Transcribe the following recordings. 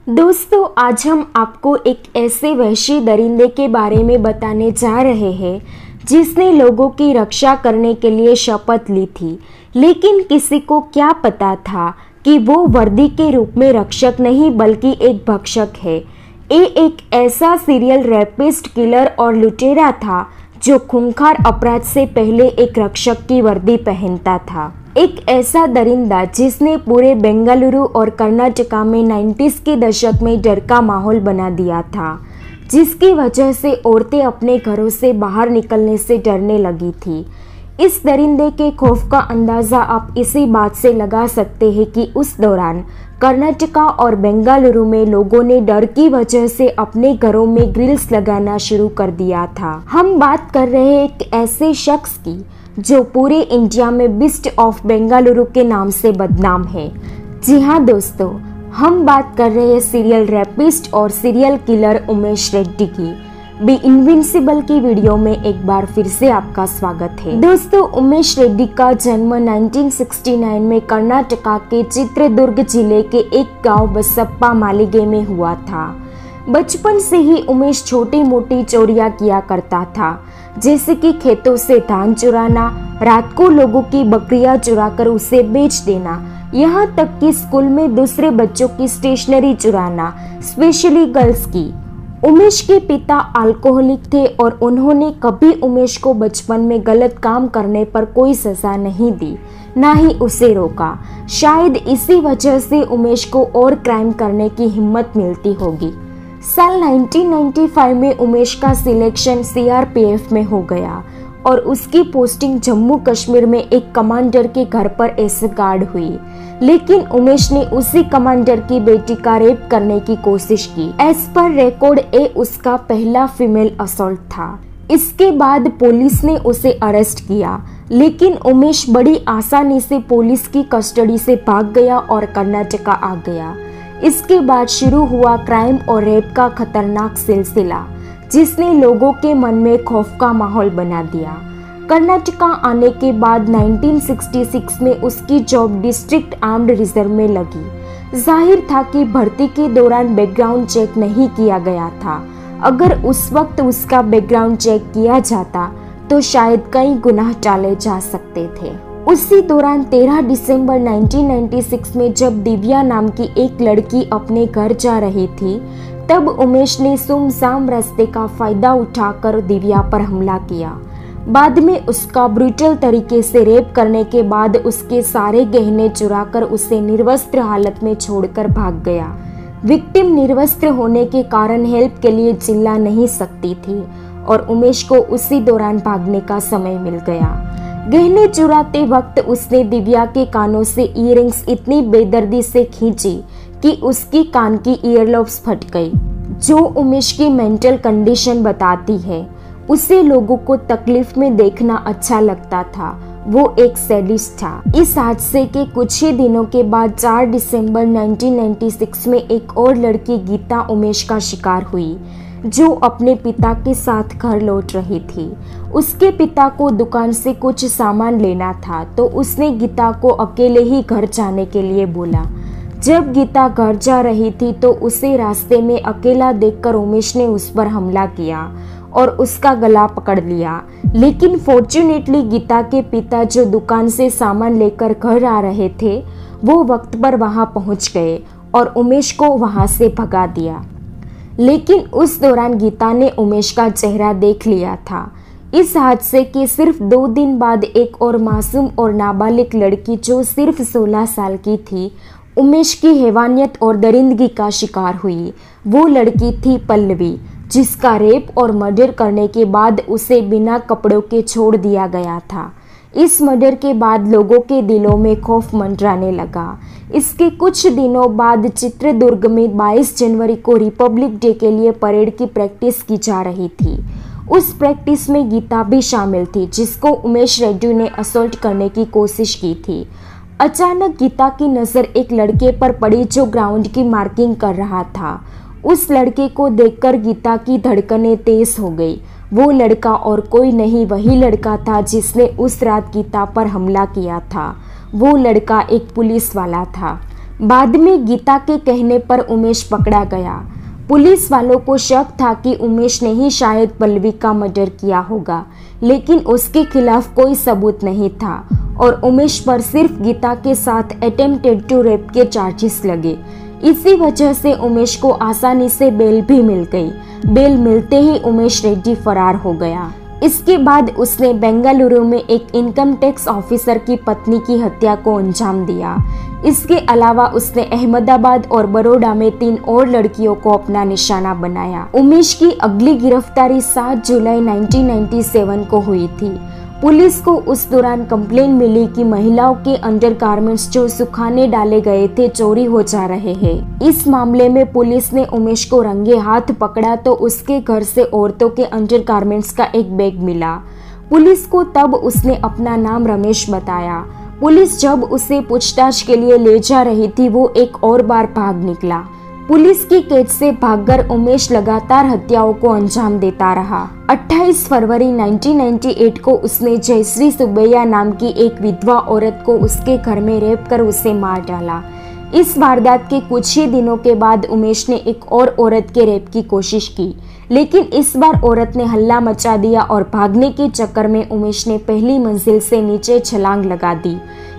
दोस्तों, आज हम आपको एक ऐसे वहशी दरिंदे के बारे में बताने जा रहे हैं जिसने लोगों की रक्षा करने के लिए शपथ ली थी, लेकिन किसी को क्या पता था कि वो वर्दी के रूप में रक्षक नहीं बल्कि एक भक्षक है। ये एक ऐसा सीरियल रैपिस्ट, किलर और लुटेरा था जो खूंखार अपराध से पहले एक रक्षक की वर्दी पहनता था। एक ऐसा दरिंदा जिसने पूरे बेंगलुरु और कर्नाटका में 90s के दशक में डर का माहौल बना दिया था, जिसकी वजह से औरतें अपने घरों से बाहर निकलने से डरने लगी थी। इस दरिंदे के खौफ का अंदाज़ा आप इसी बात से लगा सकते हैं कि उस दौरान कर्नाटका और बेंगलुरु में लोगों ने डर की वजह से अपने घरों में ग्रिल्स लगाना शुरू कर दिया था। हम बात कर रहे हैं एक ऐसे शख्स की जो पूरे इंडिया में बीस्ट ऑफ बेंगलुरु के नाम से बदनाम है। जी हाँ दोस्तों, हम बात कर रहे हैं सीरियल रैपिस्ट और सीरियल किलर उमेश रेड्डी की। बी इनविंसिबल की वीडियो में एक बार फिर से आपका स्वागत है। दोस्तों, उमेश रेड्डी का जन्म 1969 में कर्नाटका के चित्रदुर्ग जिले के एक गांव बसप्पा मालिगे में हुआ था। बचपन से ही उमेश छोटी मोटी चोरियां किया करता था, जैसे कि खेतों से धान चुराना, रात को लोगों की बकरियां चुराकर उसे बेच देना, यहाँ तक कि स्कूल में दूसरे बच्चों की स्टेशनरी चुराना, स्पेशली गर्ल्स की। उमेश के पिता अल्कोहलिक थे और उन्होंने कभी उमेश को बचपन में गलत काम करने पर कोई सजा नहीं दी, ना ही उसे रोका। शायद इसी वजह से उमेश को और क्राइम करने की हिम्मत मिलती होगी। साल 1995 में उमेश का सिलेक्शन सीआरपीएफ में हो गया और उसकी पोस्टिंग जम्मू कश्मीर में एक कमांडर के घर पर एज गार्ड हुई। लेकिन उमेश ने उसी कमांडर की बेटी का रेप करने की कोशिश की। एज पर रिकॉर्ड ये उसका पहला फीमेल असॉल्ट था। इसके बाद पुलिस ने उसे अरेस्ट किया, लेकिन उमेश बड़ी आसानी से पुलिस की कस्टडी से भाग गया और कर्नाटका आ गया। इसके बाद शुरू हुआ क्राइम और रेप का खतरनाक सिलसिला, जिसने लोगों के मन में खौफ का माहौल बना दिया। कर्नाटका आने के बाद 1966 में उसकी जॉब डिस्ट्रिक्ट आर्म्ड रिजर्व में लगी। जाहिर था कि भर्ती के दौरान बैकग्राउंड चेक नहीं किया गया था। अगर उस वक्त उसका बैकग्राउंड चेक किया जाता तो शायद कई गुनाह टाले जा सकते थे। उसी दौरान 13 दिसंबर 1996 में जब दिव्या नाम की एक लड़की अपने घर जा रही थी, तब उमेश ने सुमसाम रास्ते का फायदा उठाकर दिव्या पर हमला किया। बाद में उसका ब्रूटल तरीके से रेप करने के बाद उसके सारे गहने चुराकर उसे निर्वस्त्र हालत में छोड़कर भाग गया। विक्टिम निर्वस्त्र होने के कारण हेल्प के लिए चिल्ला नहीं सकती थी और उमेश को उसी दौरान भागने का समय मिल गया। गहने चुराते वक्त उसने दिव्या के कानों से ईयरिंग्स इतनी बेदर्दी से खींची कि उसकी कान की ईयरलॉब्स फट गई, जो उमेश की मेंटल कंडीशन बताती है। उसे लोगों को तकलीफ में देखना अच्छा लगता था। वो एक सैडिस्ट था। इस हादसे के कुछ ही दिनों के बाद 4 दिसंबर 1996 में एक और लड़की गीता उमेश का शिकार हुई, जो अपने पिता के साथ घर लौट रही थी। उसके पिता को दुकान से कुछ सामान लेना था, तो उसने गीता को अकेले ही घर जाने के लिए बोला। जब गीता घर जा रही थी तो उसे रास्ते में अकेला देखकर उमेश ने उस पर हमला किया और उसका गला पकड़ लिया। लेकिन फॉर्चुनेटली गीता के पिता, जो दुकान से सामान लेकर घर आ रहे थे, वो वक्त पर वहां पहुंच गए और उमेश को वहां से भगा दिया। लेकिन उस दौरान गीता ने उमेश का चेहरा देख लिया था। इस हादसे के सिर्फ 2 दिन बाद एक और मासूम और नाबालिग लड़की, जो सिर्फ 16 साल की थी, उमेश की हैवानियत और दरिंदगी का शिकार हुई। वो लड़की थी पल्लवी, जिसका रेप और मर्डर करने के बाद उसे बिना कपड़ों के छोड़ दिया गया था। इस मर्डर के बाद लोगों के दिलों में खौफ मंडराने लगा। इसके कुछ दिनों बाद चित्रदुर्ग में 22 जनवरी को रिपब्लिक डे के लिए परेड की प्रैक्टिस की जा रही थी। उस प्रैक्टिस में गीता भी शामिल थी, जिसको उमेश रेड्डी ने असॉल्ट करने की कोशिश की थी। अचानक गीता की नज़र एक लड़के पर पड़ी जो ग्राउंड की मार्किंग कर रहा था। उस लड़के को देखकर गीता की धड़कनें तेज हो गई। वो लड़का और कोई नहीं, वही लड़का था जिसने उस रात गीता पर हमला किया था। वो लड़का एक पुलिस वाला था। बाद में गीता के कहने पर उमेश पकड़ा गया। पुलिस वालों को शक था कि उमेश ने ही शायद पल्लवी का मर्डर किया होगा, लेकिन उसके खिलाफ कोई सबूत नहीं था और उमेश पर सिर्फ गीता के साथ अटेम्प्टेड टू रेप के चार्जेस लगे। इसी वजह से उमेश को आसानी से बेल भी मिल गई। बेल मिलते ही उमेश रेड्डी फरार हो गया। इसके बाद उसने बेंगलुरु में एक इनकम टैक्स ऑफिसर की पत्नी की हत्या को अंजाम दिया। इसके अलावा उसने अहमदाबाद और बड़ौदा में 3 और लड़कियों को अपना निशाना बनाया। उमेश की अगली गिरफ्तारी 7 जुलाई 1997 को हुई थी। पुलिस को उस दौरान कंप्लेन मिली कि महिलाओं के अंडरगारमेंट्स जो सुखाने डाले गए थे चोरी हो जा रहे हैं। इस मामले में पुलिस ने उमेश को रंगे हाथ पकड़ा तो उसके घर से औरतों के अंडरगारमेंट्स का एक बैग मिला। पुलिस को तब उसने अपना नाम रमेश बताया। पुलिस जब उसे पूछताछ के लिए ले जा रही थी वो एक और बार भाग निकला। पुलिस की कैद से भागकर उमेश लगातार हत्याओं को अंजाम देता रहा। 28 फरवरी 1998 को उसने जयश्री सुब्बैया नाम की एक विधवा औरत को उसके घर में रेप कर उसे मार डाला। इस वारदात के कुछ ही दिनों के बाद उमेश ने एक और औरत के रेप की कोशिश की, लेकिन इस बार औरत ने हल्ला मचा दिया और भागने के चक्कर में उमेश ने पहली मंजिल से नीचे छलांग लगा दी।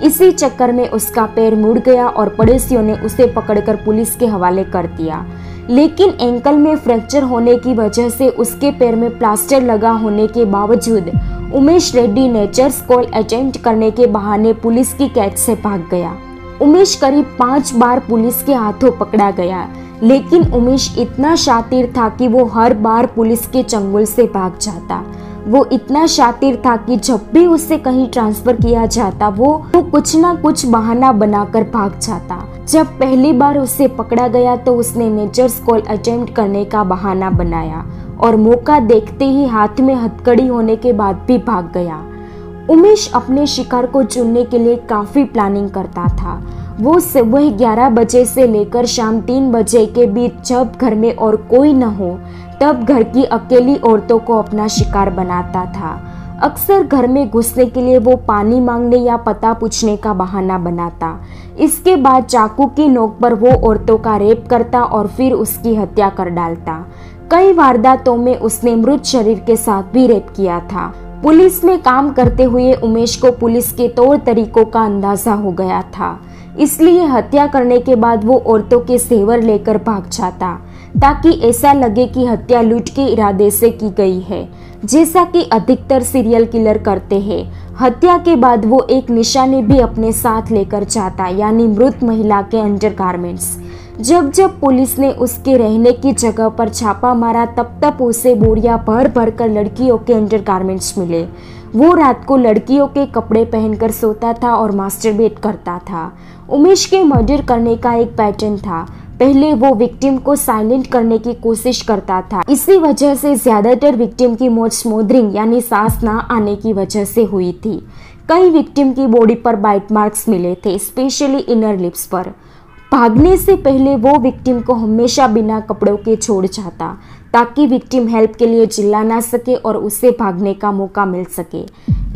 इसी चक्कर में उसका पैर मुड़ गया और पड़ोसियों ने उसे पकड़कर पुलिस के हवाले कर दिया, लेकिन एंकल में फ्रैक्चर होने की वजह से उसके पैर में प्लास्टर लगा होने के बावजूद Umesh Reddy nature's call attempt करने के बहाने पुलिस की कैद से भाग गया। उमेश करीब 5 बार पुलिस के हाथों पकड़ा गया, लेकिन उमेश इतना शातिर था कि वो हर बार पुलिस के चंगुल से भाग जाता। वो इतना शातिर था कि जब भी उसे कहीं ट्रांसफर किया जाता वो कुछ ना कुछ बहाना बनाकर भाग जाता। जब पहली बार उसे पकड़ा गया तो उसने नेचर्स कॉल अटेम्प्ट करने का बहाना बनाया और मौका देखते ही हाथ में हथकड़ी होने के बाद भी भाग गया। उमेश अपने शिकार को चुनने के लिए काफी प्लानिंग करता था। वो सुबह 11 बजे से लेकर शाम 3 बजे के बीच जब घर में और कोई न हो तब घर की अकेली औरतों को अपना शिकार बनाता था। अक्सर घर में घुसने के लिए वो पानी मांगने या पता पूछने का बहाना बनाता। इसके बाद चाकू की नोक पर वो औरतों का रेप करता और फिर उसकी हत्या कर डालता। कई वारदातों में उसने मृत शरीर के साथ भी रेप किया था। पुलिस में काम करते हुए उमेश को पुलिस के तौर तरीकों का अंदाजा हो गया था, इसलिए हत्या करने के बाद वो औरतों के सेवर लेकर भाग जाता ताकि ऐसा लगे कि हत्या लूट के इरादे से की गई है, जैसा कि अधिकतर सीरियल किलर करते हैं। हत्या के बाद वो एक निशानी भी अपने साथ लेकर जाता, यानी मृत महिला के अंडरगारमेंट्स। जब जब पुलिस ने उसके रहने की जगह पर छापा मारा तब तब उसे बोरिया भर भर कर लड़कियों के अंडरगारमेंट्स मिले। वो रात को लड़कियों के कपड़े पहनकर सोता था और मास्टरबेट करता था। उमेश के मर्डर करने का एक पैटर्न था। पहले वो विक्टिम को साइलेंट करने की कोशिश करता था। इसी वजह से ज्यादातर विक्टिम की मौत स्मोदरिंग यानी सांस ना आने की वजह से हुई थी। कई विक्टिम की बॉडी पर बाइट मार्क्स मिले थे, स्पेशली इनर लिप्स पर। भागने से पहले वो विक्टिम को हमेशा बिना कपड़ों के छोड़ जाता ताकि विक्टिम हेल्प के लिए चिल्ला ना सके और उसे भागने का मौका मिल सके।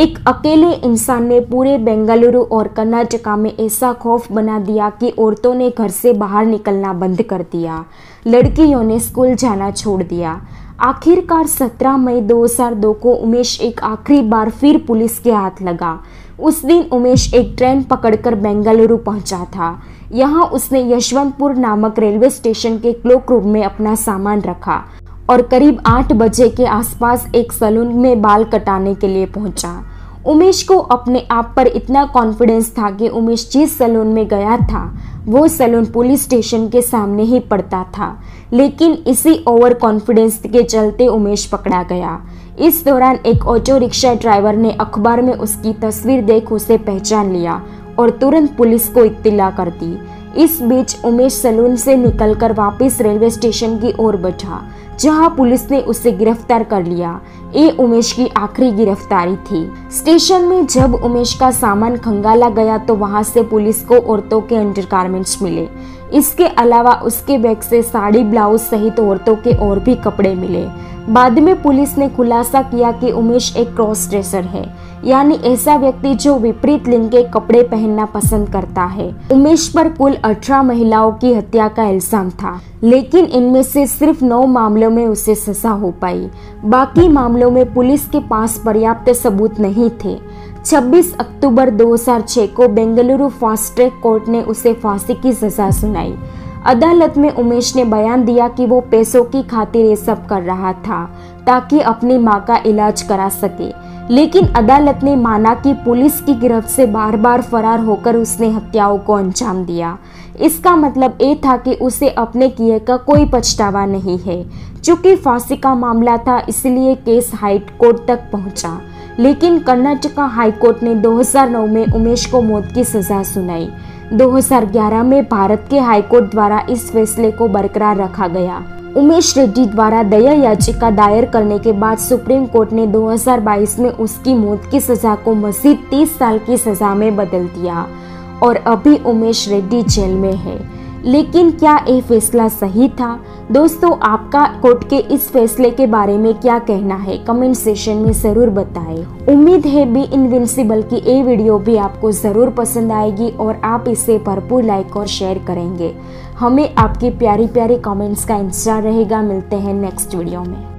एक अकेले इंसान ने पूरे बेंगलुरु और कर्नाटका में ऐसा खौफ बना दिया कि औरतों ने घर से बाहर निकलना बंद कर दिया। लड़कियों ने स्कूल जाना छोड़ दिया। आखिरकार 17 मई 2002 को उमेश एक आखिरी बार फिर पुलिस के हाथ लगा। उस दिन उमेश एक ट्रेन पकड़कर बेंगलुरु पहुंचा था। यहाँ उसने यशवंतपुर नामक रेलवे स्टेशन के क्लोक रूम में अपना सामान रखा और करीब 8 बजे के आसपास एक सैलून में बाल कटाने के लिए पहुंचा। उमेश को अपने आप पर इतना कॉन्फिडेंस था कि उमेश जिस सैलून में गया था वो सैलून पुलिस स्टेशन के सामने ही पड़ता था, लेकिन इसी ओवर कॉन्फिडेंस के चलते उमेश पकड़ा गया। इस दौरान एक ऑटो रिक्शा ड्राइवर ने अखबार में उसकी तस्वीर देख उसे पहचान लिया और तुरंत पुलिस को इत्तिला कर दी। इस बीच उमेश सैलून से निकलकर वापस रेलवे स्टेशन की ओर बढ़ा, जहां पुलिस ने उसे गिरफ्तार कर लिया। ये उमेश की आखिरी गिरफ्तारी थी। स्टेशन में जब उमेश का सामान खंगाला गया तो वहां से पुलिस को औरतों के अंडरगारमेंट्स मिले। इसके अलावा उसके बैग से साड़ी, ब्लाउज सहित औरतों के और भी कपड़े मिले। बाद में पुलिस ने खुलासा किया कि उमेश एक क्रॉस ड्रेसर है, यानी ऐसा व्यक्ति जो विपरीत लिंग के कपड़े पहनना पसंद करता है। उमेश पर कुल 18 महिलाओं की हत्या का इल्जाम था, लेकिन इनमें से सिर्फ 9 मामलों में उसे सजा हो पाई। बाकी मामलों में पुलिस के पास पर्याप्त सबूत नहीं थे। 26 अक्टूबर 2006 को बेंगलुरु फास्ट ट्रैक कोर्ट ने उसे फांसी की सजा सुनाई। अदालत में उमेश ने बयान दिया कि वो पैसों की खातिर ये सब कर रहा था ताकि अपनी मां का इलाज करा सके, लेकिन अदालत ने माना कि पुलिस की गिरफ्त से बार बार फरार होकर उसने हत्याओं को अंजाम दिया। इसका मतलब ये था कि उसे अपने किए का कोई पछतावा नहीं है। चूंकि फांसी का मामला था, इसलिए केस हाई कोर्ट तक पहुंचा, लेकिन कर्नाटका हाई कोर्ट ने 2009 में उमेश को मौत की सजा सुनाई। 2011 में भारत के हाई कोर्ट द्वारा इस फैसले को बरकरार रखा गया। उमेश रेड्डी द्वारा दया याचिका दायर करने के बाद सुप्रीम कोर्ट ने 2022 में उसकी मौत की सजा को मजीद 30 साल की सजा में बदल दिया और अभी उमेश रेड्डी जेल में है। लेकिन क्या ये फैसला सही था? दोस्तों, आपका कोर्ट के इस फैसले के बारे में क्या कहना है? कमेंट सेशन में जरूर बताएं। उम्मीद है बी इनविंसिबल की ये वीडियो भी आपको जरूर पसंद आएगी और आप इसे भरपूर लाइक और शेयर करेंगे। हमें आपकी प्यारी प्यारी कमेंट्स का इंतजार रहेगा। मिलते हैं नेक्स्ट वीडियो में।